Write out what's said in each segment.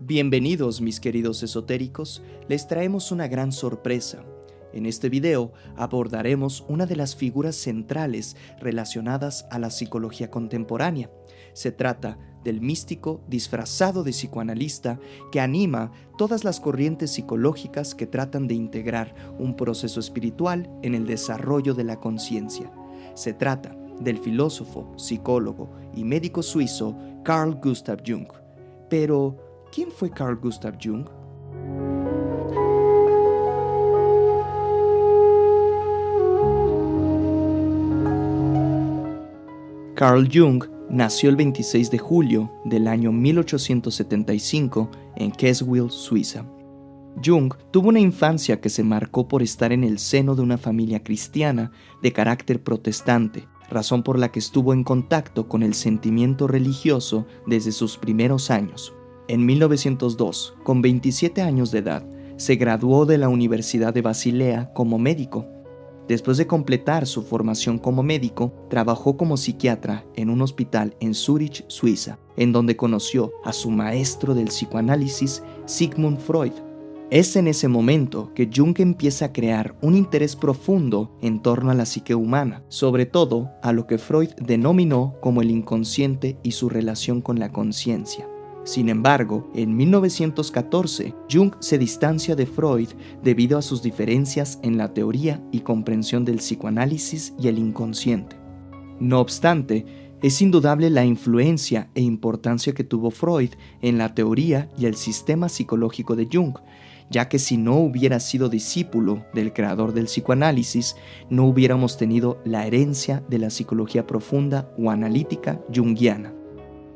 Bienvenidos mis queridos esotéricos, les traemos una gran sorpresa. En este video abordaremos una de las figuras centrales relacionadas a la psicología contemporánea. Se trata del místico disfrazado de psicoanalista que anima todas las corrientes psicológicas que tratan de integrar un proceso espiritual en el desarrollo de la conciencia. Se trata del filósofo, psicólogo y médico suizo Carl Gustav Jung. Pero, ¿quién fue Carl Gustav Jung? Carl Jung nació el 26 de julio del año 1875 en Kessel, Suiza. Jung tuvo una infancia que se marcó por estar en el seno de una familia cristiana de carácter protestante, razón por la que estuvo en contacto con el sentimiento religioso desde sus primeros años. En 1902, con 27 años de edad, se graduó de la Universidad de Basilea como médico. Después de completar su formación como médico, trabajó como psiquiatra en un hospital en Zúrich, Suiza, en donde conoció a su maestro del psicoanálisis, Sigmund Freud. Es en ese momento que Jung empieza a crear un interés profundo en torno a la psique humana, sobre todo a lo que Freud denominó como el inconsciente y su relación con la conciencia. Sin embargo, en 1914, Jung se distancia de Freud debido a sus diferencias en la teoría y comprensión del psicoanálisis y el inconsciente. No obstante, es indudable la influencia e importancia que tuvo Freud en la teoría y el sistema psicológico de Jung, ya que si no hubiera sido discípulo del creador del psicoanálisis, no hubiéramos tenido la herencia de la psicología profunda o analítica junguiana.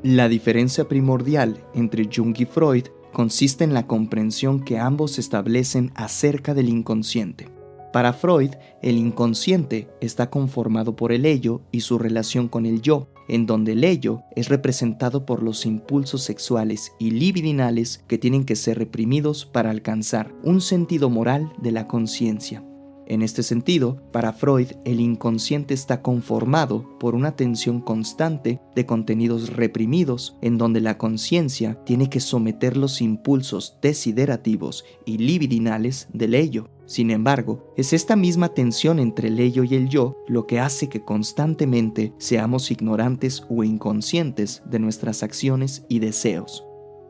La diferencia primordial entre Jung y Freud consiste en la comprensión que ambos establecen acerca del inconsciente. Para Freud, el inconsciente está conformado por el ello y su relación con el yo, en donde el ello es representado por los impulsos sexuales y libidinales que tienen que ser reprimidos para alcanzar un sentido moral de la conciencia. En este sentido, para Freud, el inconsciente está conformado por una tensión constante de contenidos reprimidos, en donde la conciencia tiene que someter los impulsos desiderativos y libidinales del ello. Sin embargo, es esta misma tensión entre el ello y el yo lo que hace que constantemente seamos ignorantes o inconscientes de nuestras acciones y deseos.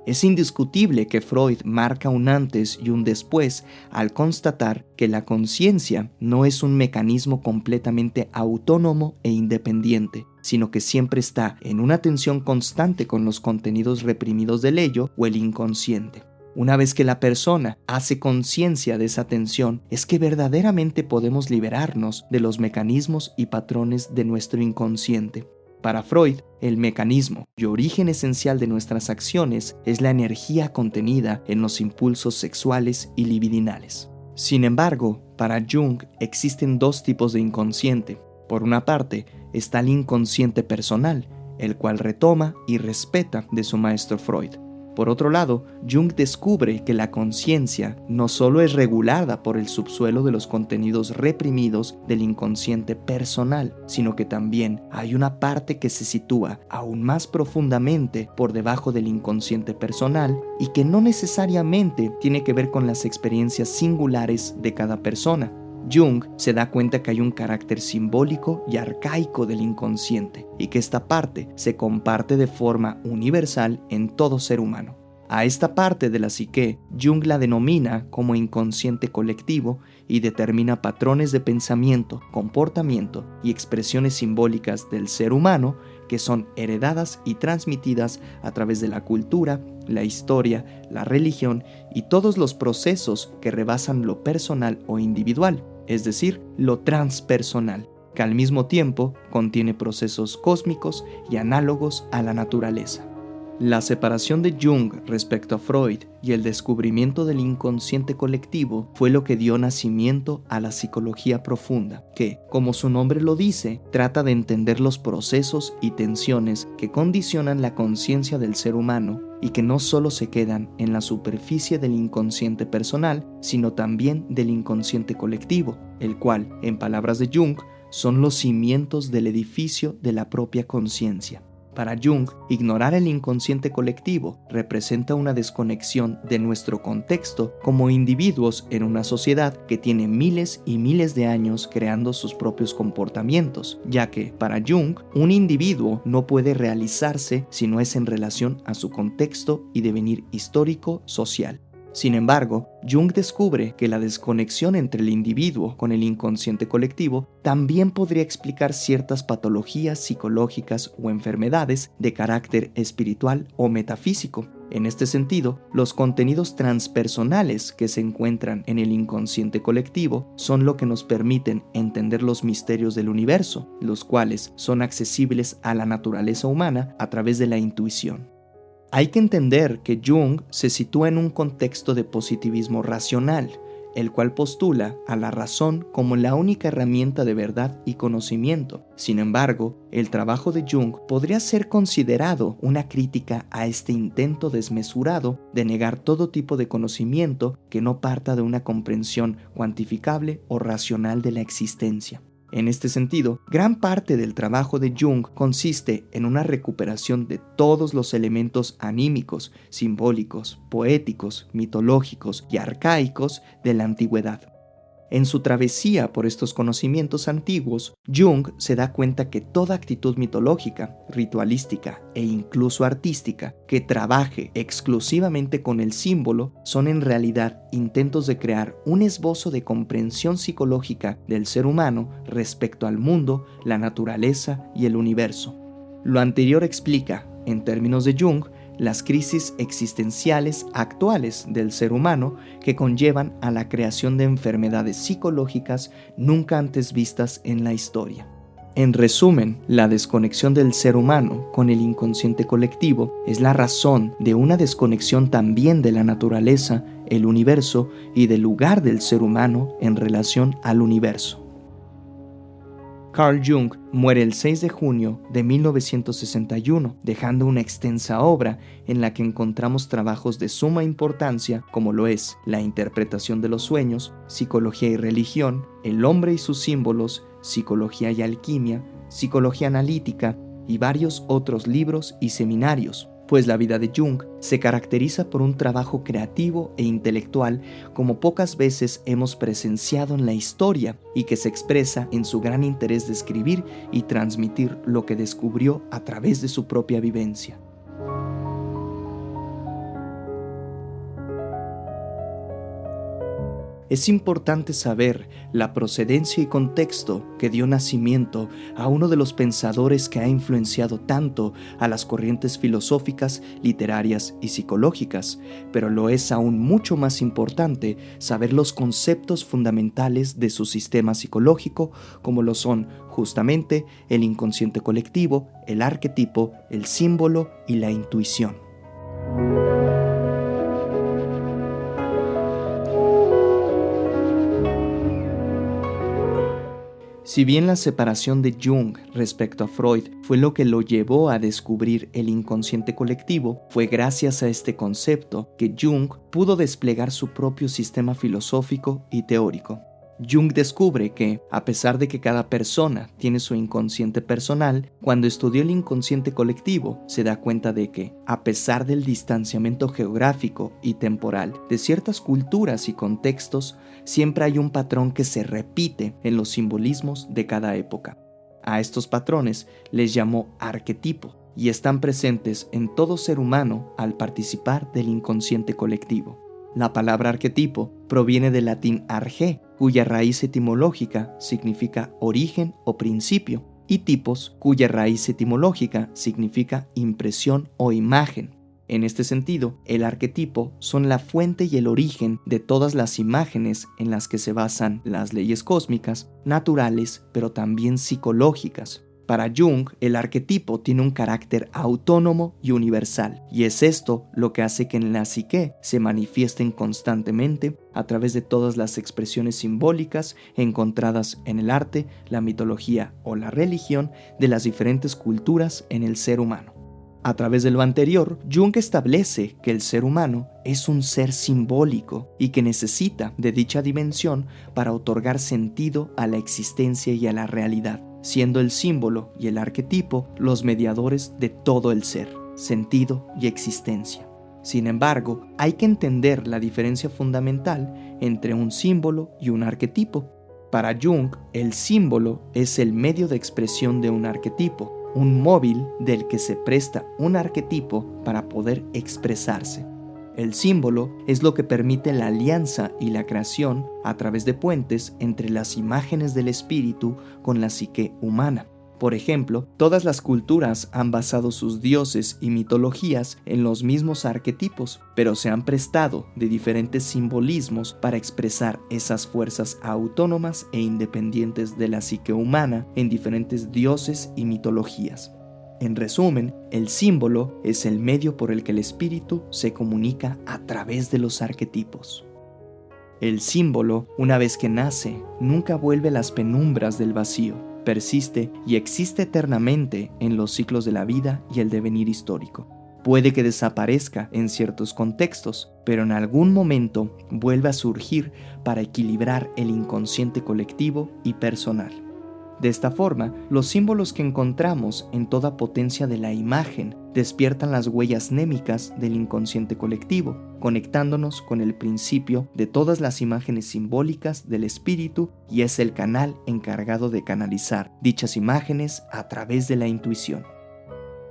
Es indiscutible que Freud marca un antes y un después al constatar que la conciencia no es un mecanismo completamente autónomo e independiente, sino que siempre está en una tensión constante con los contenidos reprimidos del ello o el inconsciente. Una vez que la persona hace conciencia de esa tensión, es que verdaderamente podemos liberarnos de los mecanismos y patrones de nuestro inconsciente. Para Freud, el mecanismo y origen esencial de nuestras acciones es la energía contenida en los impulsos sexuales y libidinales. Sin embargo, para Jung existen dos tipos de inconsciente. Por una parte, está el inconsciente personal, el cual retoma y respeta de su maestro Freud. Por otro lado, Jung descubre que la conciencia no solo es regulada por el subsuelo de los contenidos reprimidos del inconsciente personal, sino que también hay una parte que se sitúa aún más profundamente por debajo del inconsciente personal y que no necesariamente tiene que ver con las experiencias singulares de cada persona. Jung se da cuenta que hay un carácter simbólico y arcaico del inconsciente y que esta parte se comparte de forma universal en todo ser humano. A esta parte de la psique, Jung la denomina como inconsciente colectivo y determina patrones de pensamiento, comportamiento y expresiones simbólicas del ser humano que son heredadas y transmitidas a través de la cultura, la historia, la religión y todos los procesos que rebasan lo personal o individual, es decir, lo transpersonal, que al mismo tiempo contiene procesos cósmicos y análogos a la naturaleza. La separación de Jung respecto a Freud y el descubrimiento del inconsciente colectivo fue lo que dio nacimiento a la psicología profunda, que, como su nombre lo dice, trata de entender los procesos y tensiones que condicionan la conciencia del ser humano y que no solo se quedan en la superficie del inconsciente personal, sino también del inconsciente colectivo, el cual, en palabras de Jung, son los cimientos del edificio de la propia conciencia. Para Jung, ignorar el inconsciente colectivo representa una desconexión de nuestro contexto como individuos en una sociedad que tiene miles y miles de años creando sus propios comportamientos, ya que, para Jung, un individuo no puede realizarse si no es en relación a su contexto y devenir histórico-social. Sin embargo, Jung descubre que la desconexión entre el individuo con el inconsciente colectivo también podría explicar ciertas patologías psicológicas o enfermedades de carácter espiritual o metafísico. En este sentido, los contenidos transpersonales que se encuentran en el inconsciente colectivo son lo que nos permiten entender los misterios del universo, los cuales son accesibles a la naturaleza humana a través de la intuición. Hay que entender que Jung se sitúa en un contexto de positivismo racional, el cual postula a la razón como la única herramienta de verdad y conocimiento. Sin embargo, el trabajo de Jung podría ser considerado una crítica a este intento desmesurado de negar todo tipo de conocimiento que no parta de una comprensión cuantificable o racional de la existencia. En este sentido, gran parte del trabajo de Jung consiste en una recuperación de todos los elementos anímicos, simbólicos, poéticos, mitológicos y arcaicos de la antigüedad. En su travesía por estos conocimientos antiguos, Jung se da cuenta que toda actitud mitológica, ritualística e incluso artística que trabaje exclusivamente con el símbolo son en realidad intentos de crear un esbozo de comprensión psicológica del ser humano respecto al mundo, la naturaleza y el universo. Lo anterior explica, en términos de Jung, las crisis existenciales actuales del ser humano que conllevan a la creación de enfermedades psicológicas nunca antes vistas en la historia. En resumen, la desconexión del ser humano con el inconsciente colectivo es la razón de una desconexión también de la naturaleza, el universo y del lugar del ser humano en relación al universo. Carl Jung muere el 6 de junio de 1961, dejando una extensa obra en la que encontramos trabajos de suma importancia como lo es La interpretación de los sueños, Psicología y religión, El hombre y sus símbolos, Psicología y alquimia, Psicología analítica y varios otros libros y seminarios, pues la vida de Jung se caracteriza por un trabajo creativo e intelectual como pocas veces hemos presenciado en la historia y que se expresa en su gran interés de escribir y transmitir lo que descubrió a través de su propia vivencia. Es importante saber la procedencia y contexto que dio nacimiento a uno de los pensadores que ha influenciado tanto a las corrientes filosóficas, literarias y psicológicas, pero lo es aún mucho más importante saber los conceptos fundamentales de su sistema psicológico, como lo son justamente el inconsciente colectivo, el arquetipo, el símbolo y la intuición. Si bien la separación de Jung respecto a Freud fue lo que lo llevó a descubrir el inconsciente colectivo, fue gracias a este concepto que Jung pudo desplegar su propio sistema filosófico y teórico. Jung descubre que, a pesar de que cada persona tiene su inconsciente personal, cuando estudió el inconsciente colectivo, se da cuenta de que, a pesar del distanciamiento geográfico y temporal de ciertas culturas y contextos, siempre hay un patrón que se repite en los simbolismos de cada época. A estos patrones les llamó arquetipo y están presentes en todo ser humano al participar del inconsciente colectivo. La palabra arquetipo proviene del latín arge, cuya raíz etimológica significa origen o principio, y tipos, cuya raíz etimológica significa impresión o imagen. En este sentido, el arquetipo son la fuente y el origen de todas las imágenes en las que se basan las leyes cósmicas, naturales, pero también psicológicas. Para Jung, el arquetipo tiene un carácter autónomo y universal, y es esto lo que hace que en la psique se manifiesten constantemente a través de todas las expresiones simbólicas encontradas en el arte, la mitología o la religión de las diferentes culturas en el ser humano. A través de lo anterior, Jung establece que el ser humano es un ser simbólico y que necesita de dicha dimensión para otorgar sentido a la existencia y a la realidad. siendo el símbolo y el arquetipo los mediadores de todo el ser, sentido y existencia. Sin embargo, hay que entender la diferencia fundamental entre un símbolo y un arquetipo. Para Jung, el símbolo es el medio de expresión de un arquetipo, un móvil del que se presta un arquetipo para poder expresarse. El símbolo es lo que permite la alianza y la creación a través de puentes entre las imágenes del espíritu con la psique humana. Por ejemplo, todas las culturas han basado sus dioses y mitologías en los mismos arquetipos, pero se han prestado de diferentes simbolismos para expresar esas fuerzas autónomas e independientes de la psique humana en diferentes dioses y mitologías. En resumen, el símbolo es el medio por el que el espíritu se comunica a través de los arquetipos. El símbolo, una vez que nace, nunca vuelve a las penumbras del vacío. Persiste y existe eternamente en los ciclos de la vida y el devenir histórico. Puede que desaparezca en ciertos contextos, pero en algún momento vuelve a surgir para equilibrar el inconsciente colectivo y personal. De esta forma, los símbolos que encontramos en toda potencia de la imagen despiertan las huellas némicas del inconsciente colectivo, conectándonos con el principio de todas las imágenes simbólicas del espíritu, y es el canal encargado de canalizar dichas imágenes a través de la intuición.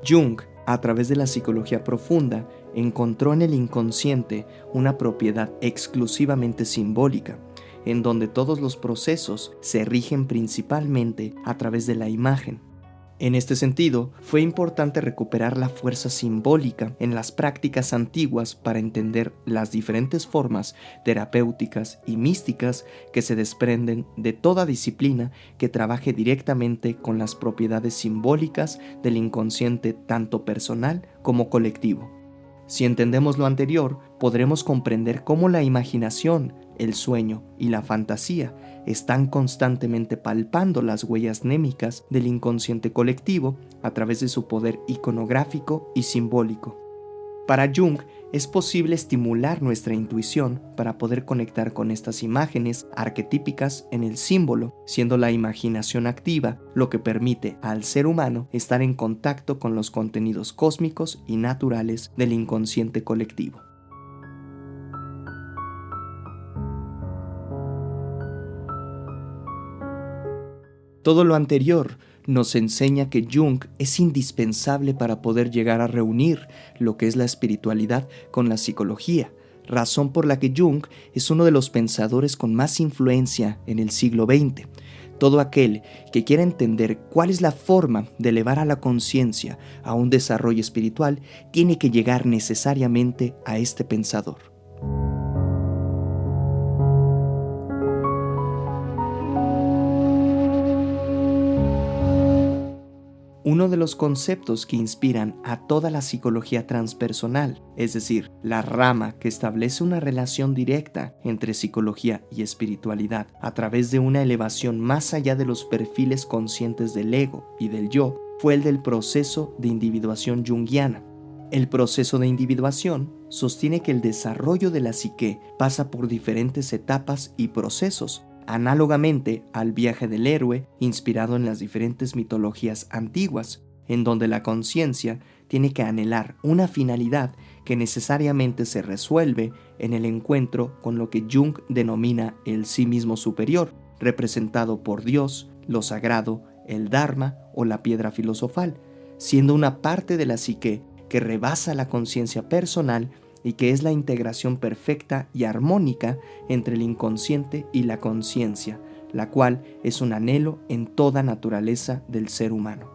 Jung, a través de la psicología profunda, encontró en el inconsciente una propiedad exclusivamente simbólica, en donde todos los procesos se rigen principalmente a través de la imagen. En este sentido, fue importante recuperar la fuerza simbólica en las prácticas antiguas para entender las diferentes formas terapéuticas y místicas que se desprenden de toda disciplina que trabaje directamente con las propiedades simbólicas del inconsciente tanto personal como colectivo. Si entendemos lo anterior, podremos comprender cómo la imaginación, el sueño y la fantasía están constantemente palpando las huellas némicas del inconsciente colectivo a través de su poder iconográfico y simbólico. Para Jung, es posible estimular nuestra intuición para poder conectar con estas imágenes arquetípicas en el símbolo, siendo la imaginación activa lo que permite al ser humano estar en contacto con los contenidos cósmicos y naturales del inconsciente colectivo. Todo lo anterior nos enseña que Jung es indispensable para poder llegar a reunir lo que es la espiritualidad con la psicología, razón por la que Jung es uno de los pensadores con más influencia en el siglo XX. Todo aquel que quiera entender cuál es la forma de elevar a la conciencia a un desarrollo espiritual tiene que llegar necesariamente a este pensador. Uno de los conceptos que inspiran a toda la psicología transpersonal, es decir, la rama que establece una relación directa entre psicología y espiritualidad a través de una elevación más allá de los perfiles conscientes del ego y del yo, fue el del proceso de individuación junguiana. El proceso de individuación sostiene que el desarrollo de la psique pasa por diferentes etapas y procesos, análogamente al viaje del héroe inspirado en las diferentes mitologías antiguas, en donde la conciencia tiene que anhelar una finalidad que necesariamente se resuelve en el encuentro con lo que Jung denomina el sí mismo superior, representado por Dios, lo sagrado, el Dharma o la piedra filosofal, siendo una parte de la psique que rebasa la conciencia personal y que es la integración perfecta y armónica entre el inconsciente y la conciencia, la cual es un anhelo en toda naturaleza del ser humano.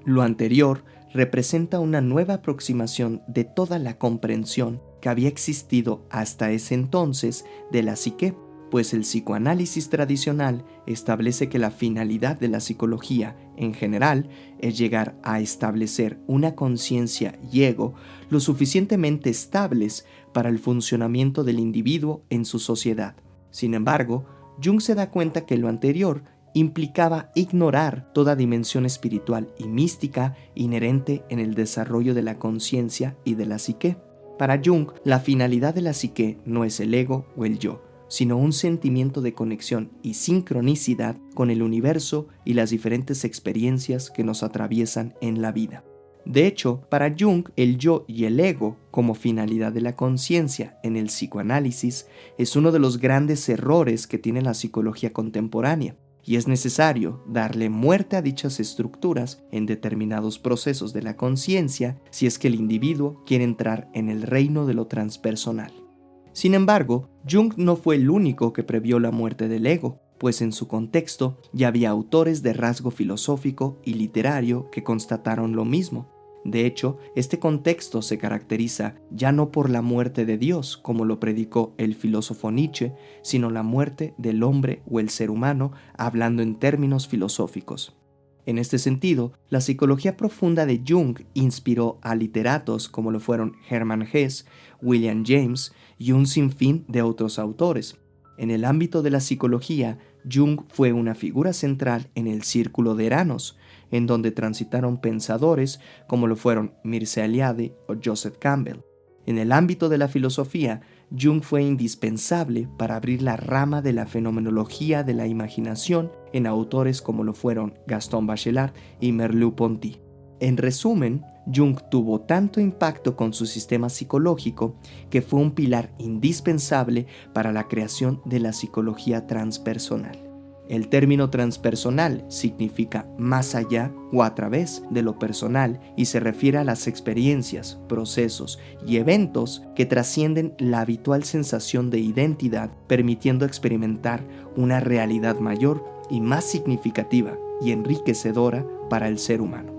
Lo anterior representa una nueva aproximación de toda la comprensión que había existido hasta ese entonces de la psique, pues el psicoanálisis tradicional establece que la finalidad de la psicología en general es llegar a establecer una conciencia y ego lo suficientemente estables para el funcionamiento del individuo en su sociedad. Sin embargo, Jung se da cuenta que lo anterior implicaba ignorar toda dimensión espiritual y mística inherente en el desarrollo de la conciencia y de la psique. Para Jung, la finalidad de la psique no es el ego o el yo, sino un sentimiento de conexión y sincronicidad con el universo y las diferentes experiencias que nos atraviesan en la vida. De hecho, para Jung, el yo y el ego, como finalidad de la conciencia en el psicoanálisis, es uno de los grandes errores que tiene la psicología contemporánea, y es necesario darle muerte a dichas estructuras en determinados procesos de la conciencia si es que el individuo quiere entrar en el reino de lo transpersonal. Sin embargo, Jung no fue el único que previó la muerte del ego, pues en su contexto ya había autores de rasgo filosófico y literario que constataron lo mismo. De hecho, este contexto se caracteriza ya no por la muerte de Dios, como lo predicó el filósofo Nietzsche, sino la muerte del hombre o el ser humano, hablando en términos filosóficos. En este sentido, la psicología profunda de Jung inspiró a literatos como lo fueron Hermann Hesse, William James y un sinfín de otros autores. En el ámbito de la psicología, Jung fue una figura central en el círculo de Eranos, en donde transitaron pensadores como lo fueron Mircea Eliade o Joseph Campbell. En el ámbito de la filosofía, Jung fue indispensable para abrir la rama de la fenomenología de la imaginación en autores como lo fueron Gaston Bachelard y Merleau-Ponty. En resumen, Jung tuvo tanto impacto con su sistema psicológico que fue un pilar indispensable para la creación de la psicología transpersonal. El término transpersonal significa más allá o a través de lo personal y se refiere a las experiencias, procesos y eventos que trascienden la habitual sensación de identidad, permitiendo experimentar una realidad mayor y más significativa y enriquecedora para el ser humano.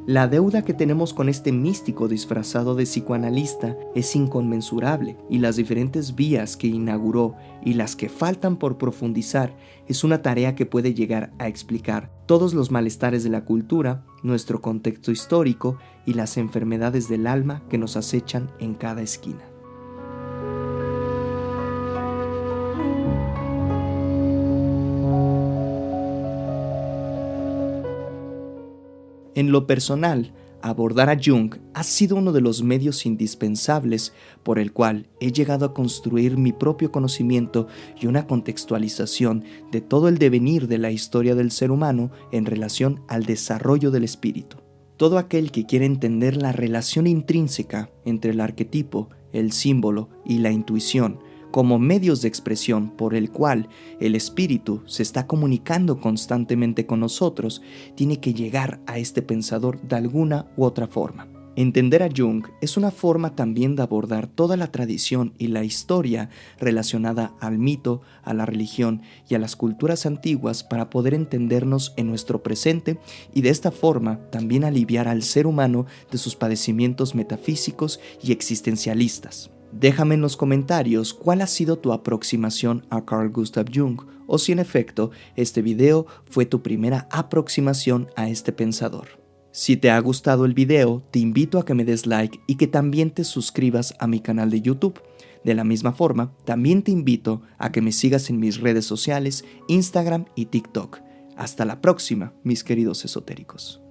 La deuda que tenemos con este místico disfrazado de psicoanalista es inconmensurable y las diferentes vías que inauguró y las que faltan por profundizar es una tarea que puede llegar a explicar todos los malestares de la cultura, nuestro contexto histórico y las enfermedades del alma que nos acechan en cada esquina. En lo personal, abordar a Jung ha sido uno de los medios indispensables por el cual he llegado a construir mi propio conocimiento y una contextualización de todo el devenir de la historia del ser humano en relación al desarrollo del espíritu. Todo aquel que quiere entender la relación intrínseca entre el arquetipo, el símbolo y la intuición como medios de expresión por el cual el espíritu se está comunicando constantemente con nosotros, tiene que llegar a este pensador de alguna u otra forma. Entender a Jung es una forma también de abordar toda la tradición y la historia relacionada al mito, a la religión y a las culturas antiguas para poder entendernos en nuestro presente y de esta forma también aliviar al ser humano de sus padecimientos metafísicos y existencialistas. Déjame en los comentarios cuál ha sido tu aproximación a Carl Gustav Jung o si en efecto este video fue tu primera aproximación a este pensador. Si te ha gustado el video, te invito a que me des like y que también te suscribas a mi canal de YouTube. De la misma forma, también te invito a que me sigas en mis redes sociales, Instagram y TikTok. Hasta la próxima, mis queridos esotéricos.